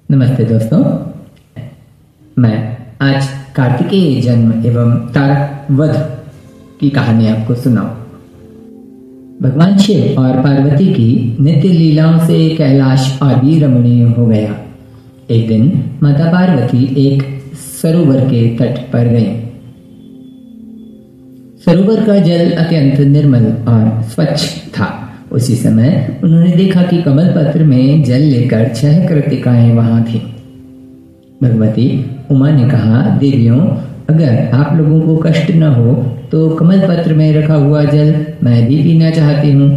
नमस्ते दोस्तों, मैं आज कार्तिकेय जन्म एवं तारक वध की कहानी आपको सुनाऊं। भगवान शिव और पार्वती की नित्य लीलाओं से कैलाश और भी रमणीय हो गया। एक दिन माता पार्वती एक सरोवर के तट पर गईं। सरोवर का जल अत्यंत निर्मल और स्वच्छ था। उसी समय उन्होंने देखा कि कमल पत्र में जल लेकर 6 कृतिकाएं वहां थीं। भगवती उमा ने कहा, देवियों, अगर आप लोगों को कष्ट न हो तो कमल पत्र में रखा हुआ जल मैं भी पीना चाहती हूँ।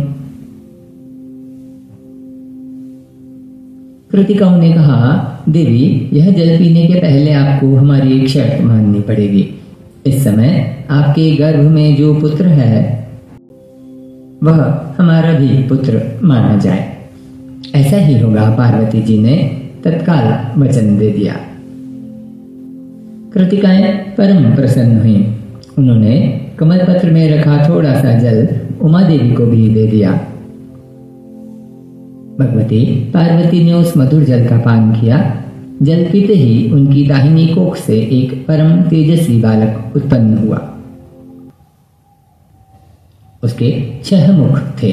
कृतिकाओं ने कहा, देवी, यह जल पीने के पहले आपको हमारी एक शर्त माननी पड़ेगी। इस समय आपके गर्भ में जो पुत्र है वह हमारा भी पुत्र माना जाए। ऐसा ही होगा। पार्वती जी ने तत्काल वचन दे दिया। कृतिकाएं परम प्रसन्न हुई। उन्होंने कमल पत्र में रखा थोड़ा सा जल उमा देवी को भी दे दिया। भगवती पार्वती ने उस मधुर जल का पान किया। जल पीते ही उनकी दाहिनी कोख से एक परम तेजस्वी बालक उत्पन्न हुआ। उसके 6 मुख थे।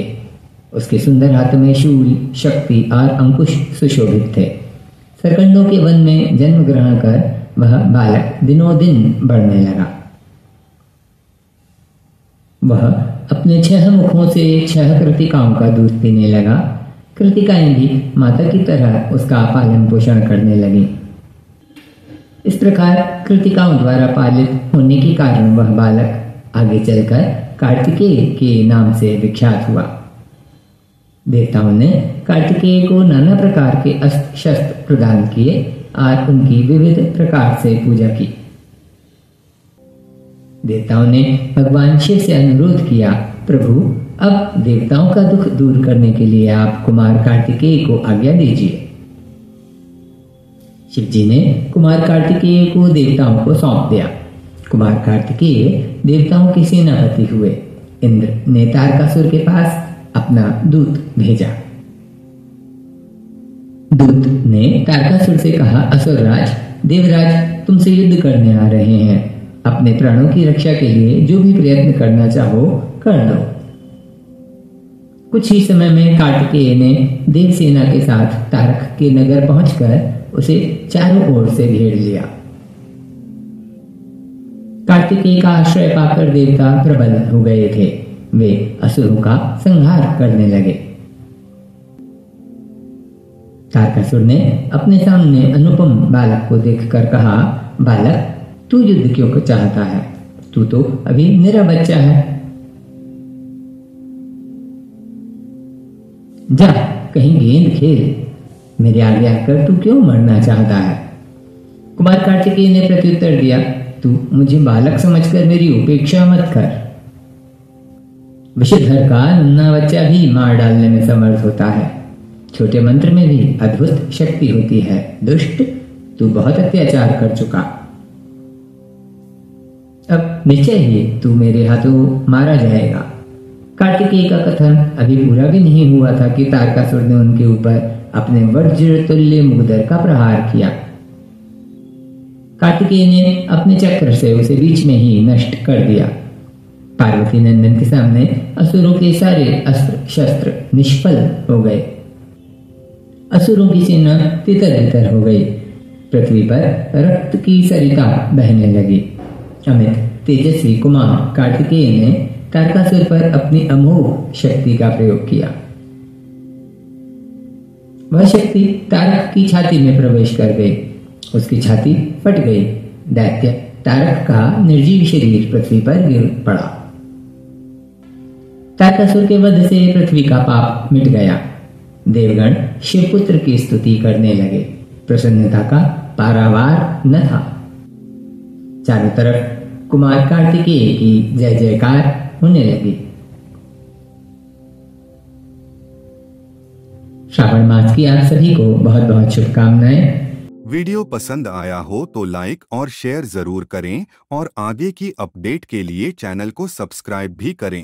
उसके सुंदर हाथों में शूल, शक्ति और अंकुश सुशोभित थे। सरकंडों के वन में जन्म ग्रहण कर वह बालक दिनों दिन बढ़ने लगा। वह अपने 6 मुखों से 6 कृतिकाओं का दूध पीने लगा। कृतिकाएं भी माता की तरह उसका पालन पोषण करने लगी। इस प्रकार कृतिकाओं द्वारा पालित होने के कारण वह बालक आगे चलकर कार्तिकेय के नाम से विख्यात हुआ। देवताओं ने कार्तिकेय को नाना प्रकार के अस्त्र शस्त्र प्रदान किए और उनकी विविध प्रकार से पूजा की। देवताओं ने भगवान शिव से अनुरोध किया, प्रभु, अब देवताओं का दुख दूर करने के लिए आप कुमार कार्तिकेय को आज्ञा दीजिए। शिव जी ने कुमार कार्तिकेय को देवताओं को सौंप दिया। कुमार कार्तिकेय देवताओं के सेनापति हुए। इंद्र ने तारकासुर के पास अपना दूत भेजा। दूत ने तारकासुर से कहा, असुरराज, देवराज तुमसे युद्ध करने आ रहे हैं। अपने प्राणों की रक्षा के लिए जो भी प्रयत्न करना चाहो कर लो। कुछ ही समय में कार्तिकेय ने देवसेना के साथ तारक के नगर पहुंचकर उसे चारों ओर से घेर लिया। कार्तिकेय का आश्रय पाकर देवता प्रबल हो गए थे। वे असुरों का संहार करने लगे। तारकासुर ने अपने सामने अनुपम बालक को देखकर कहा, बालक, तू युद्ध क्यों चाहता है? तू तो अभी मेरा बच्चा है। जा कहीं गेंद खेल। मेरे आगे आकर तू क्यों मरना चाहता है? कुमार कार्तिकेय ने प्रत्युत्तर दिया, तू मुझे बालक समझकर मेरी उपेक्षा मत कर। विषधर का नन्हा बच्चा भी मार डालने में समर्थ होता है। छोटे मंत्र में भी अद्भुत शक्ति होती है। दुष्ट, तू बहुत अत्याचार कर चुका। अब निश्चय ही तू मेरे हाथों मारा जाएगा। कार्तिकेय का कथन अभी पूरा भी नहीं हुआ था कि तारकासुर ने उनके ऊपर अपने वज्र तुल्य मुगदर का प्रहार किया। कार्तिकेय ने अपने चक्र से उसे बीच में ही नष्ट कर दिया। पार्वती नंदन के सामने असुरों के सारे अस्त्र शस्त्र निष्फल हो गए। असुरों की सेना तितर बितर हो गई। पृथ्वी पर रक्त की सरिता बहने लगी। अमित तेजस्वी कुमार कार्तिकेय ने तारकासुर पर अपनी अमोघ शक्ति का प्रयोग किया। वह शक्ति तारक की छाती में प्रवेश कर गई। उसकी छाती फट गई। दैत्य तारक का निर्जीव शरीर पृथ्वी पर गिर पड़ा। तारकासुर के वध से पृथ्वी का पाप मिट गया। देवगण शिवपुत्र की स्तुति करने लगे। प्रसन्नता का पारावार न था। चारों तरफ कुमार कार्तिकेय की जय जयकार होने लगी। श्रावण मास की आप सभी को बहुत बहुत शुभकामनाएं। वीडियो पसंद आया हो तो लाइक और शेयर जरूर करें और आगे की अपडेट के लिए चैनल को सब्सक्राइब भी करें।